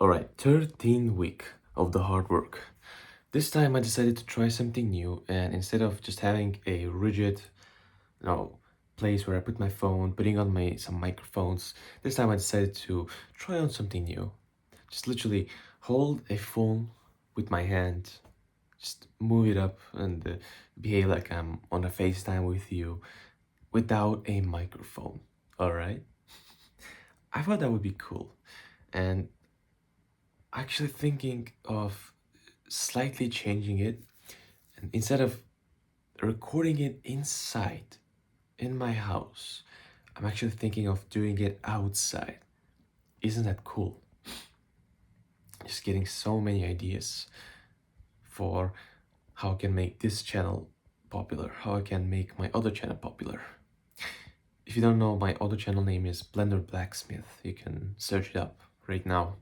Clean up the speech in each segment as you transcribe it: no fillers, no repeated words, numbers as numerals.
All right, 13th week of the hard work. This time I decided to try something new, and instead of just having a rigid, you know, place where I put my phone, putting on my some microphones, this time I decided to try on something new. Just literally hold a phone with my hand, just move it up and behave like I'm on a FaceTime with you without a microphone. All right? I thought that would be cool. And actually thinking of slightly changing it, and instead of recording it inside in my house, I'm actually thinking of doing it outside. Isn't that cool? Just getting so many ideas for how I can make this channel popular, how I can make my other channel popular. If you don't know, my other channel name is Blender Blacksmith. You can search it up right now,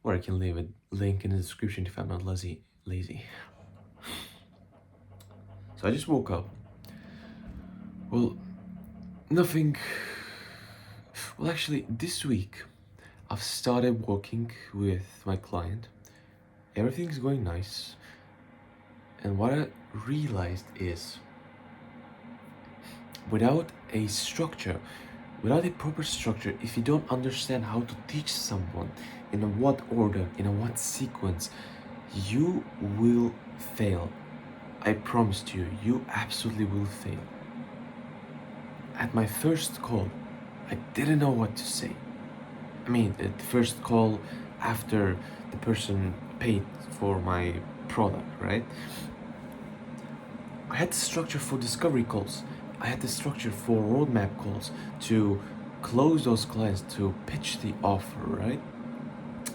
or I can leave a link in the description if I'm not lazy. So I just woke up. Well, nothing. Well, actually, this week I've started working with my client. Everything's going nice. And what I realized is without a structure, without a proper structure, if you don't understand how to teach someone in a what order, in a what sequence, you will fail. I promise to you, you absolutely will fail. At my first call, I didn't know what to say. I mean, the first call after the person paid for my product, right? I had the structure for discovery calls. I had the structure for roadmap calls to close those clients, to pitch the offer, right?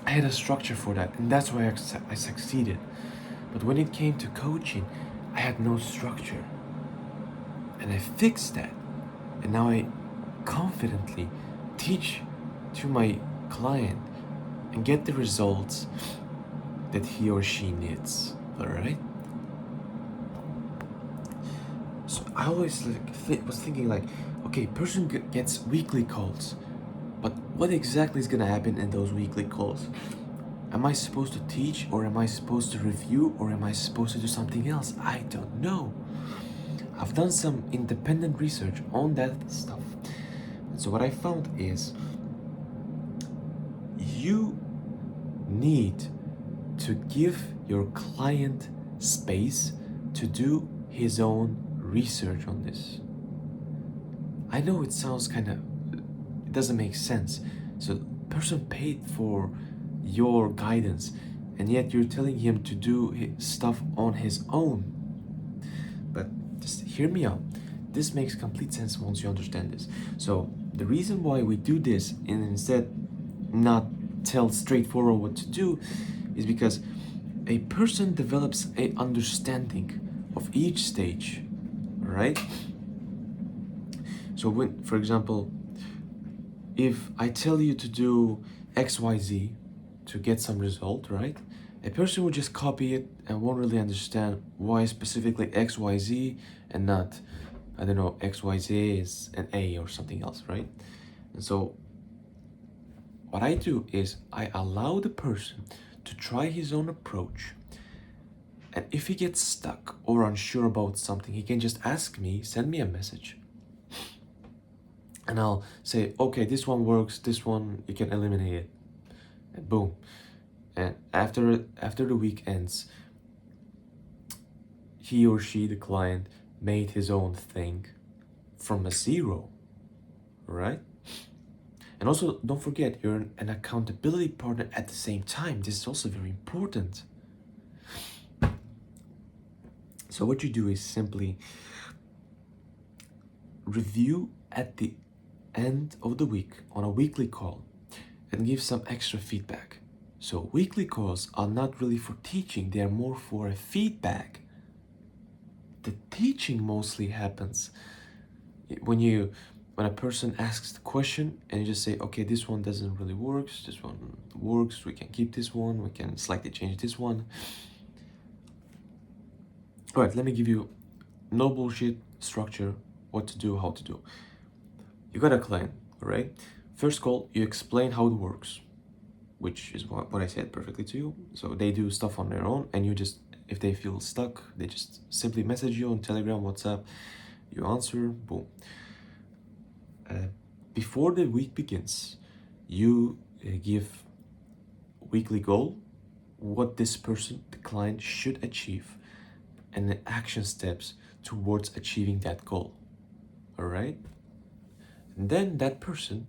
I had a structure for that, and that's why I succeeded. But when it came to coaching, I had no structure. And I fixed that. And now I confidently teach to my client and get the results that he or she needs. All right. So I always was thinking like, okay, person gets weekly calls, but what exactly is gonna happen in those weekly calls? Am I supposed to teach, or am I supposed to review, or am I supposed to do something else? I don't know. I've done some independent research on that stuff. And so what I found is you need to give your client space to do his own research on this. I know it sounds kind of, it doesn't make sense. So person paid for your guidance, and yet you're telling him to do stuff on his own. But just hear me out. This makes complete sense once you understand this. So the reason why we do this and instead not tell straightforward what to do is because a person develops a understanding of each stage, right? So when, for example, if I tell you to do XYZ to get some result, right? A person would just copy it and won't really understand why specifically XYZ and not, I don't know, XYZ is an A or something else, right? And so what I do is I allow the person to try his own approach. And if he gets stuck or unsure about something, he can just ask me, send me a message. And I'll say, okay, this one works, this one, you can eliminate it. And boom. And after the week ends, he or she, the client, made his own thing from a zero, right? And also, don't forget, you're an accountability partner at the same time. This is also very important. So what you do is simply review at the end of the week on a weekly call and give some extra feedback. So weekly calls are not really for teaching, they are more for a feedback. The teaching mostly happens when a person asks the question and you just say, okay, this one doesn't really work, this one works, we can keep this one, we can slightly change this one. All right, let me give you no bullshit structure, what to do, how to do. You got a client, all right? First call, you explain how it works. which is what I said perfectly to you. So they do stuff on their own, and you just, if they feel stuck, they just simply message you on Telegram, WhatsApp, you answer, boom. Before the week begins, you give weekly goal, what this person, the client, should achieve, and the action steps towards achieving that goal. All right? And then that person,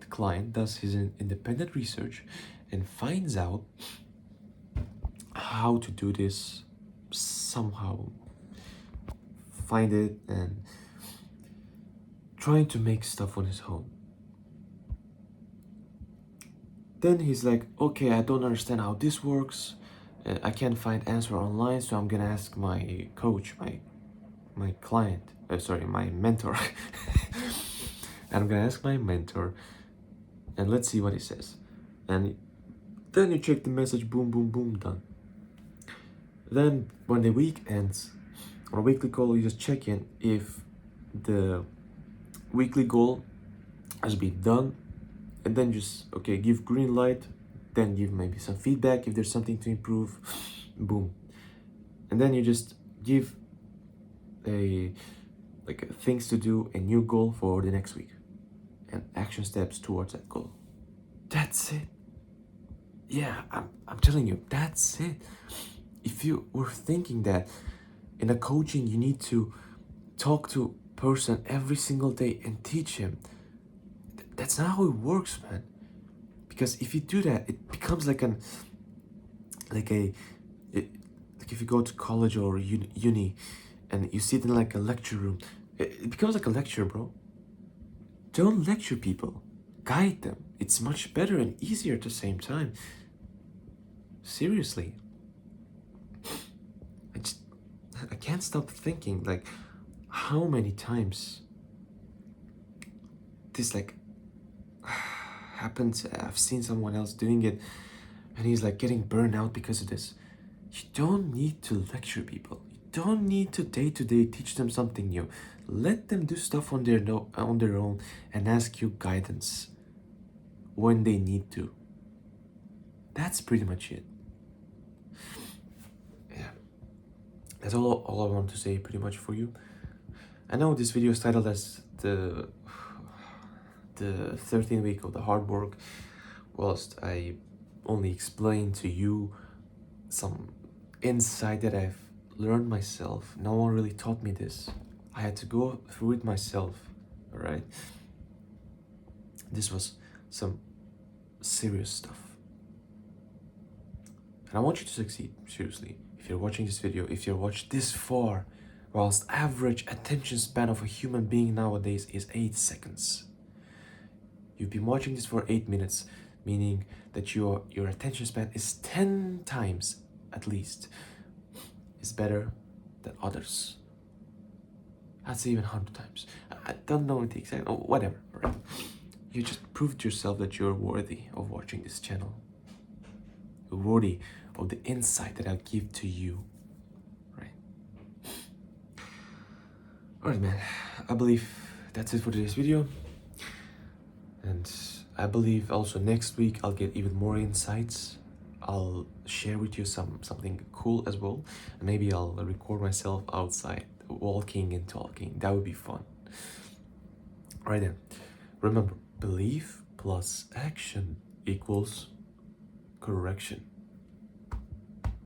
the client, does his independent research and finds out how to do this somehow, find it, and trying to make stuff on his own. Then he's like, okay, I don't understand how this works. I can't find answer online, so I'm gonna ask my coach, my client, sorry, my mentor. I'm gonna ask my mentor, and let's see what he says. And then you check the message, boom, boom, boom, done. Then when the week ends, on a weekly call, you just check in if the weekly goal has been done, and then just, okay, give green light, then give maybe some feedback if there's something to improve, boom. And then you just give things to do, a new goal for the next week, and action steps towards that goal. That's it. Yeah, I'm telling you, that's it. If you were thinking that in a coaching you need to talk to a person every single day and teach him, that's not how it works, man. Because if you do that, it becomes like if you go to college or uni and you sit in like a lecture room, it becomes like a lecture, bro. Don't lecture people, guide them. It's much better and easier at the same time. Seriously. I can't stop thinking, like, how many times this happens. I've seen someone else doing it, and he's like getting burned out because of this. You don't need to lecture people. You don't need to day teach them something new. Let them do stuff on their own and ask you guidance when they need to. That's pretty much it. Yeah, that's all I want to say pretty much for you. I know this video is titled as the 13th week of the hard work, whilst I only explained to you some insight that I've learned myself. No one really taught me this. I had to go through it myself, all right? This was some serious stuff. And I want you to succeed, seriously. If you're watching this video, if you're watched this far, whilst average attention span of a human being nowadays is 8 seconds. You've been watching this for 8 minutes, meaning that your attention span is 10 times, at least, is better than others. I'd say even 100 times. I don't know the exact, whatever, right? You just proved yourself that you're worthy of watching this channel. You're worthy of the insight that I give to you, right? Alright, man, I believe that's it for today's video. And I believe also next week I'll get even more insights. I'll share with you something cool as well. And maybe I'll record myself outside walking and talking. That would be fun. Alright then, remember, belief plus action equals correction.